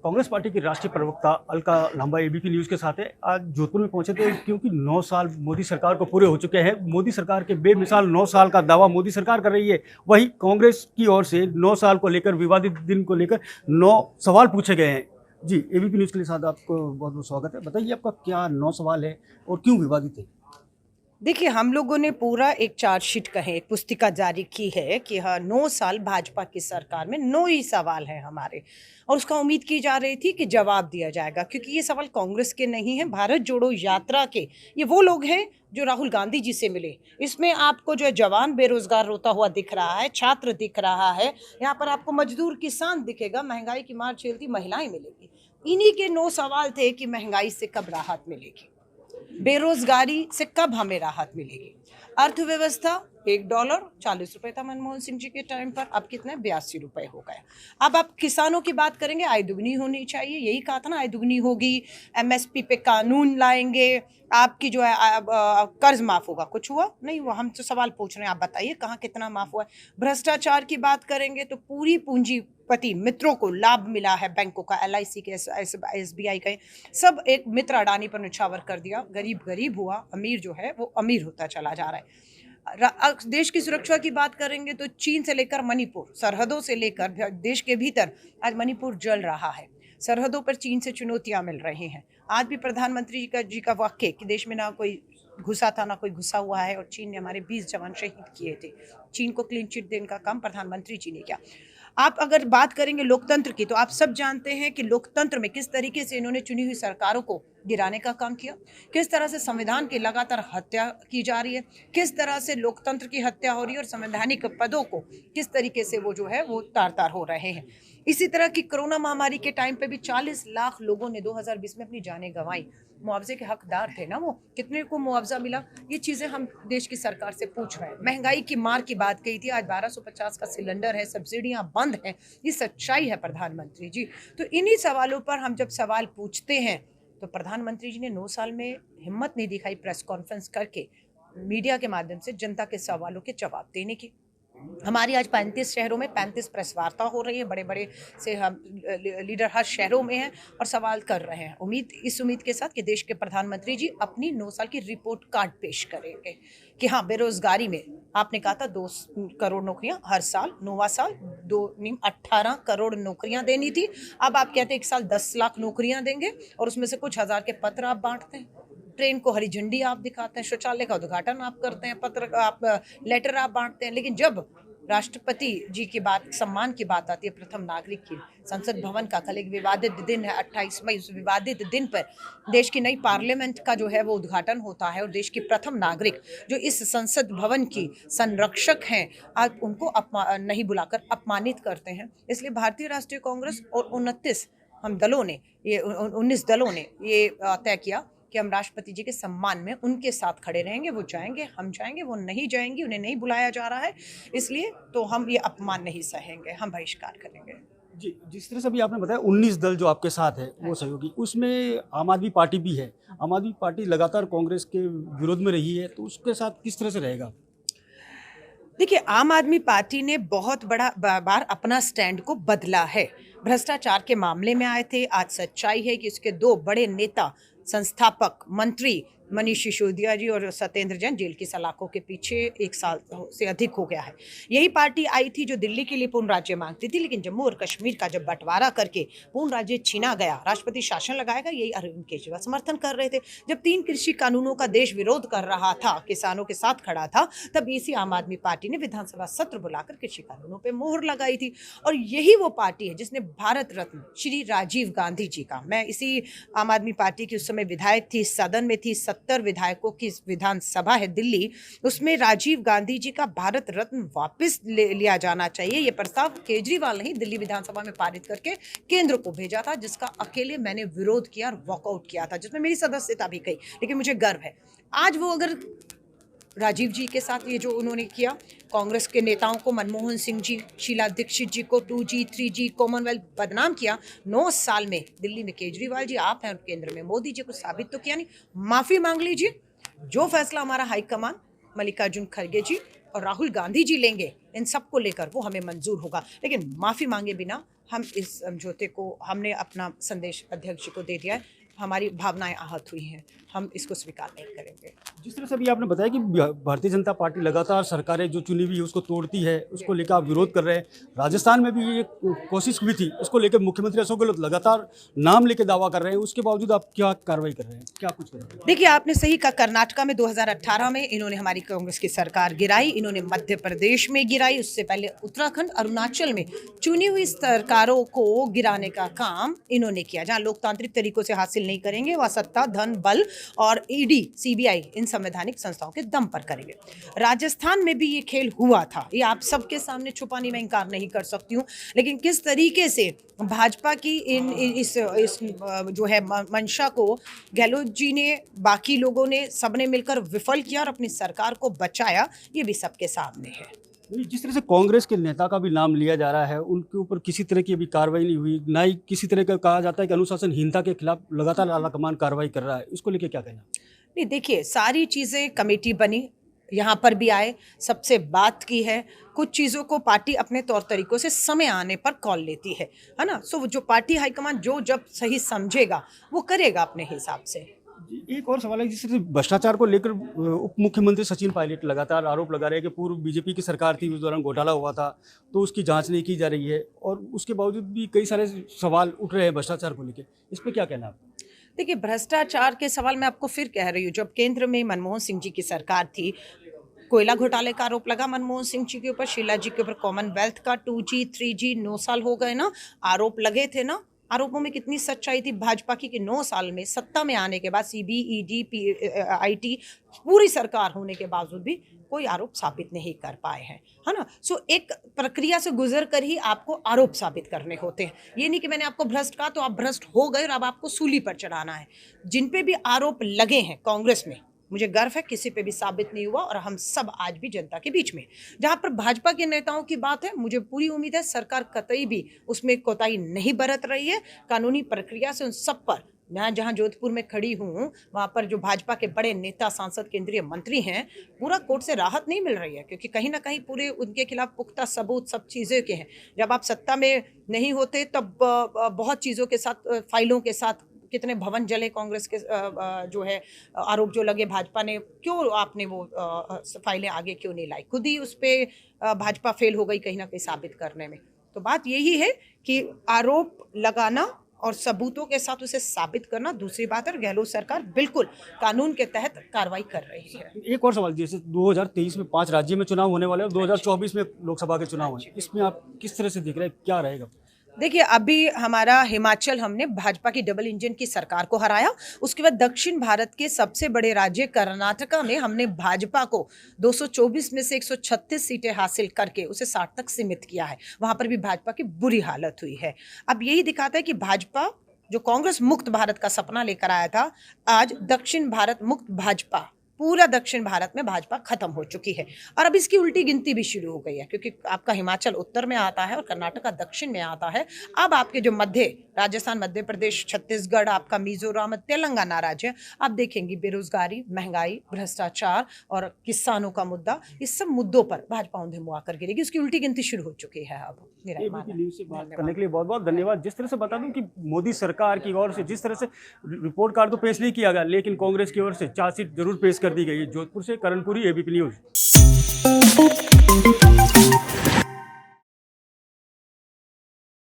Congress party की राष्ट्रीय प्रवक्ता अलका लांबा एबीपी न्यूज़ के साथ है। आज जोधपुर में पहुंचे थे क्योंकि 9 साल मोदी सरकार को पूरे हो चुके हैं। मोदी सरकार के बेमिसाल 9 साल का दावा मोदी सरकार कर रही है। वहीं कांग्रेस की ओर से 9 साल को लेकर विवादित दिन को लेकर 9 सवाल पूछे गए हैं। जी, एबीपी न्यूज़ के लिए साथ आपको बहुत बहुत स्वागत है। बताइए आपका क्या 9 सवाल है और क्यों विवादित है? देखिए, हम लोगों ने पूरा एक चार्जशीट कहें, एक पुस्तिका जारी की है कि हाँ 9 साल भाजपा की सरकार में 9 ही सवाल हैं हमारे, और उसका उम्मीद की जा रही थी कि जवाब दिया जाएगा, क्योंकि ये सवाल कांग्रेस के नहीं हैं, भारत जोड़ो यात्रा के ये वो लोग हैं जो राहुल गांधी जी से मिले। इसमें आपको जो है जवान बेरोजगार रोता हुआ दिख रहा है, छात्र दिख रहा है, यहाँ पर आपको मजदूर किसान दिखेगा, महंगाई की मार झेलती महिलाएं मिलेगी। इन्हीं के 9 सवाल थे कि महंगाई से कब राहत मिलेगी, बेरोजगारी से कब हमें राहत मिलेगी, अर्थव्यवस्था $1 40 रुपए था मनमोहन सिंह जी के टाइम पर, अब कितने 82 रुपए हो गए। अब आप किसानों की बात करेंगे, आय दुगनी होनी चाहिए, यही कहा था ना, आय दुगनी होगी, एमएसपी पे कानून लाएंगे, आपकी जो है कर्ज माफ होगा। कुछ हुआ नहीं हुआ, हम तो सवाल पूछ रहे हैं, आप बताइए कहाँ कितना माफ हुआ है। भ्रष्टाचार की बात करेंगे तो पूरी पूंजीपति मित्रों को लाभ मिला है, बैंकों का, LIC के, SBI का, सब एक मित्र अडानी पर निछावर कर दिया, गरीब गरीब हुआ, अमीर जो है वो अमीर होता चला जा रहा है। देश की सुरक्षा की बात करेंगे तो चीन से लेकर मणिपुर, सरहदों से लेकर देश के भीतर आज मणिपुर जल रहा है, सरहदों पर चीन से चुनौतियां मिल रही हैं। आज भी प्रधानमंत्री जी का वाक्य कि देश में ना कोई घुसा था ना कोई घुसा हुआ है, और चीन ने हमारे 20 जवान शहीद किए थे। चीन को क्लीन चिट देने का काम प्रधानमंत्री जी ने किया। आप अगर बात करेंगे लोकतंत्र की, तो आप सब जानते हैं कि लोकतंत्र में किस तरीके से इन्होंने चुनी हुई सरकारों को गिराने का काम किया, किस तरह से संविधान की लगातार हत्या की जा रही है, किस तरह से लोकतंत्र की हत्या हो रही है, और संवैधानिक पदों को किस तरीके से वो जो है वो तार तार हो रहे हैं। इसी तरह की कोरोना महामारी के टाइम पे भी 40 लाख लोगों ने 2020 में अपनी जानें गंवाई। मुआवजे के हकदार थे ना वो, कितने को मुआवजा मिला, ये चीज़ें हम देश की सरकार से पूछ रहे हैं। महंगाई की मार की बात कही थी, आज 1250 का सिलेंडर है, सब्सिडियां बंद हैं, ये सच्चाई है प्रधानमंत्री जी। तो इन्हीं सवालों पर हम जब सवाल पूछते हैं तो प्रधानमंत्री जी ने 9 साल में हिम्मत नहीं दिखाई प्रेस कॉन्फ्रेंस करके मीडिया के माध्यम से जनता के सवालों के जवाब देने की। हमारी आज 35 शहरों में 35 प्रेस वार्ता हो रही है, बड़े बड़े से हम लीडर हर शहरों में हैं और सवाल कर रहे हैं। इस उम्मीद के साथ कि देश के प्रधानमंत्री जी अपनी 9 साल की रिपोर्ट कार्ड पेश करेंगे कि हाँ, बेरोजगारी में आपने कहा था 2 करोड़ नौकरियां हर साल, 9वां साल 18 करोड़ नौकरियां देनी थी। अब आप कहते हैं 1 साल 10 लाख नौकरियां देंगे, और उसमें से कुछ हजार के पत्र आप बांटते हैं, ट्रेन को हरी झंडी आप दिखाते हैं, शौचालय का उद्घाटन आप करते हैं, पत्र आप लेटर आप बांटते हैं। लेकिन जब राष्ट्रपति जी की बात, सम्मान की बात आती है, प्रथम नागरिक की, संसद भवन का कल एक विवादित दिन है 28 मई, उस विवादित दिन पर देश की नई पार्लियामेंट का जो है वो उद्घाटन होता है, और देश की प्रथम नागरिक जो इस संसद भवन की संरक्षक हैं, आज उनको नहीं बुलाकर अपमानित करते हैं। इसलिए भारतीय राष्ट्रीय कांग्रेस और 29 हम दलों ने, ये 19 दलों ने ये तय किया कि हम राष्ट्रपति जी के सम्मान में उनके साथ खड़े रहेंगे। वो जाएंगे, हम जाएंगे, वो नहीं जाएंगी, उन्हें नहीं बुलाया जा रहा है, इसलिए तो हम ये अपमान नहीं सहेंगे, हम बहिष्कार करेंगे। जी, जिस तरह से अभी आपने बताया 19 दल जो आपके साथ है वो सहयोगी, उसमें आम आदमी पार्टी भी है। आम आदमी पार्टी लगातार कांग्रेस के विरोध में रही है, तो उसके साथ किस तरह से रहेगा? देखिए, आम आदमी पार्टी ने बहुत बड़ा बार अपना स्टैंड को बदला है। भ्रष्टाचार के मामले में आए थे, आज सच्चाई है कि उसके 2 बड़े नेता, संस्थापक मंत्री मनीष सिसोदिया जी और सत्येंद्र जैन जेल की सलाखों के पीछे 1 साल से अधिक हो गया है। यही पार्टी आई थी जो दिल्ली के लिए पूर्ण राज्य मांगती थी, लेकिन जम्मू और कश्मीर का जब बंटवारा करके पूर्ण राज्य छीना गया, राष्ट्रपति शासन लगाएगा, यही अरविंद केजरीवाल समर्थन कर रहे थे। जब 3 कृषि कानूनों का देश विरोध कर रहा था, किसानों के साथ खड़ा था, तब इसी आम आदमी पार्टी ने विधानसभा सत्र बुलाकर कृषि कानूनों पर मोहर लगाई थी। और यही वो पार्टी है जिसने भारत रत्न श्री राजीव गांधी जी का, मैं इसी आम आदमी पार्टी की उस समय विधायक थी, सदन में थी, 70 विधायकों की विधानसभा है दिल्ली, उसमें राजीव गांधी जी का भारत रत्न वापस लिया जाना चाहिए, ये प्रस्ताव केजरीवाल ने दिल्ली विधानसभा में पारित करके केंद्र को भेजा था, जिसका अकेले मैंने विरोध किया और वॉकआउट किया था, जिसमें मेरी सदस्यता भी गई, लेकिन मुझे गर्व है आज वो अगर राजीव जी के साथ ये जो उन्होंने किया, कांग्रेस के नेताओं को, मनमोहन सिंह जी, शीला दीक्षित जी को 2G 3G कॉमनवेल्थ बदनाम किया, 9 साल में दिल्ली में केजरीवाल जी आप हैं और केंद्र में मोदी जी, को साबित तो किया नहीं। माफी मांग लीजिए, जो फैसला हमारा हाईकमान मल्लिकार्जुन खड़गे जी और राहुल गांधी जी लेंगे, इन सब को लेकर वो हमें मंजूर होगा, लेकिन माफ़ी मांगे बिना हम इस समझौते को, हमने अपना संदेश अध्यक्ष जी को दे दिया है, हमारी भावनाएं आहत हुई हैं, हम इसको स्वीकार नहीं करेंगे। जिस तरह से अभी आपने बताया कि भारतीय जनता पार्टी लगातार सरकारें जो चुनी हुई है उसको तोड़ती है, उसको लेकर आप विरोध कर रहे हैं। राजस्थान में भी ये कोशिश हुई थी, उसको लेकर मुख्यमंत्री अशोक गहलोत लगातार नाम लेके दावा कर रहे हैं, उसके बावजूद आप क्या कार्रवाई कर रहे हैं, क्या कुछ कर रहे हैं? देखिए, आपने सही कहा, कर्नाटका में 2018 में इन्होंने हमारी कांग्रेस की सरकार गिराई, इन्होंने मध्य प्रदेश में गिराई, उससे पहले उत्तराखंड, अरुणाचल में चुनी हुई सरकारों को गिराने का काम इन्होंने किया। जहां लोकतांत्रिक तरीकों से हासिल नहीं करेंगे, वह सत्ता, धन, बल और ईडी, सीबीआई इन संवैधानिक संस्थाओं के दम पर करेंगे। राजस्थान में भी ये खेल हुआ था, ये आप सबके सामने छुपाने में इंकार नहीं कर सकती हूँ, लेकिन किस तरीके से भाजपा की इस जो है मंशा को गहलोत जी ने, बाकी लोगों ने, सबने मिलकर विफल किया और अपनी सरकार को बचाया, ये भी सबके सामने है। जिस तरह से कांग्रेस के नेता का भी नाम लिया जा रहा है, उनके ऊपर किसी तरह की अभी कार्रवाई नहीं हुई, ना ही किसी तरह का कहा जाता है कि अनुशासनहीनता के खिलाफ लगातार आलाकमान कार्रवाई कर रहा है, इसको लेके क्या कहना? नहीं, देखिए, सारी चीज़ें कमेटी बनी, यहाँ पर भी आए, सबसे बात की है, कुछ चीज़ों को पार्टी अपने तौर तरीकों से समय आने पर कॉल लेती है ना। सो जो पार्टी हाईकमान जो जब सही समझेगा वो करेगा अपने हिसाब से। एक और सवाल है, जिस तरह से भ्रष्टाचार को लेकर उप मुख्यमंत्री सचिन पायलट लगातार आरोप लगा रहे हैं कि पूर्व बीजेपी की सरकार थी, उस दौरान घोटाला हुआ था, तो उसकी जांच नहीं की जा रही है, और उसके बावजूद भी कई सारे सवाल उठ रहे हैं भ्रष्टाचार को लेकर, इस पर क्या कहना है आपका? देखिए, भ्रष्टाचार के सवाल मैं आपको फिर कह रही हूँ, जब केंद्र में मनमोहन सिंह जी की सरकार थी, कोयला घोटाले का आरोप लगा मनमोहन सिंह जी के ऊपर, शीला जी के ऊपर कॉमनवेल्थ का 2G 3G 9 साल हो गए ना, आरोप लगे थे ना। आरोपों में कितनी सच्चाई थी भाजपा की कि 9 साल में सत्ता में आने के बाद CBED IT पूरी सरकार होने के बावजूद भी कोई आरोप साबित नहीं कर पाए हैं, है ना। सो एक प्रक्रिया से गुजर कर ही आपको आरोप साबित करने होते हैं। ये नहीं कि मैंने आपको भ्रष्ट कहा तो आप भ्रष्ट हो गए और अब आपको सूली पर चढ़ाना है। जिन पे भी आरोप लगे हैं कांग्रेस में, मुझे गर्व है किसी पे भी साबित नहीं हुआ, और हम सब आज भी जनता के बीच में। जहां पर भाजपा के नेताओं की बात है, मुझे पूरी उम्मीद है सरकार कतई भी उसमें कोताही नहीं बरत रही है। कानूनी प्रक्रिया से उन सब पर, मैं जहां जोधपुर में खड़ी हूं, वहां पर जो भाजपा के बड़े नेता, सांसद, केंद्रीय मंत्री हैं, पूरा कोर्ट से राहत नहीं मिल रही है, क्योंकि कहीं ना कहीं पूरे उनके खिलाफ पुख्ता सबूत सब चीज़ें के हैं। जब आप सत्ता में नहीं होते तब बहुत चीज़ों के साथ, फाइलों के साथ, कितने भवन जले कांग्रेस के, जो है आरोप जो लगे भाजपा ने, क्यों आपने वो फाइलें आगे क्यों नहीं लाई, खुद ही उस पर भाजपा फेल हो गई कहीं ना कहीं साबित करने में। तो बात यही है कि आरोप लगाना और सबूतों के साथ उसे साबित करना दूसरी बात है, और गहलोत सरकार बिल्कुल कानून के तहत कार्रवाई कर रही है। एक और सवाल, जैसे 2023 में 5 राज्य में चुनाव होने वाले हैं और 2024 में लोकसभा के चुनाव हैं, इसमें आप किस तरह से देख रहे हैं, क्या रहेगा? देखिए, अभी हमारा हिमाचल, हमने भाजपा की डबल इंजन की सरकार को हराया, उसके बाद दक्षिण भारत के सबसे बड़े राज्य कर्नाटका में हमने भाजपा को 224 में से 136 सीटें हासिल करके उसे 60 तक सीमित किया है। वहां पर भी भाजपा की बुरी हालत हुई है। अब यही दिखाता है कि भाजपा, जो कांग्रेस मुक्त भारत का सपना लेकर आया था, आज दक्षिण भारत मुक्त भाजपा, पूरा दक्षिण भारत में भाजपा खत्म हो चुकी है। और अब इसकी उल्टी गिनती भी शुरू हो गई है, क्योंकि आपका हिमाचल उत्तर में आता है और कर्नाटका दक्षिण में आता है। अब आपके जो मध्य, राजस्थान, मध्य प्रदेश, छत्तीसगढ़, आपका मिजोरम, तेलंगाना राज्य, आप देखेंगे बेरोजगारी, महंगाई, भ्रष्टाचार और किसानों का मुद्दा, इस सब मुद्दों पर भाजपा औंधे मुआ कर गिरेगी। उसकी उल्टी गिनती शुरू हो चुकी है। अब न्यूज़ से बात करने के लिए बहुत बहुत धन्यवाद। जिस तरह से बता दूं कि मोदी सरकार की ओर से जिस तरह से रिपोर्ट कार्ड तो पेश नहीं किया गया, लेकिन कांग्रेस की ओर से चार्जशीट जरूर पेश कर दी गई है। जोधपुर से करणपुरी, ABP न्यूज़।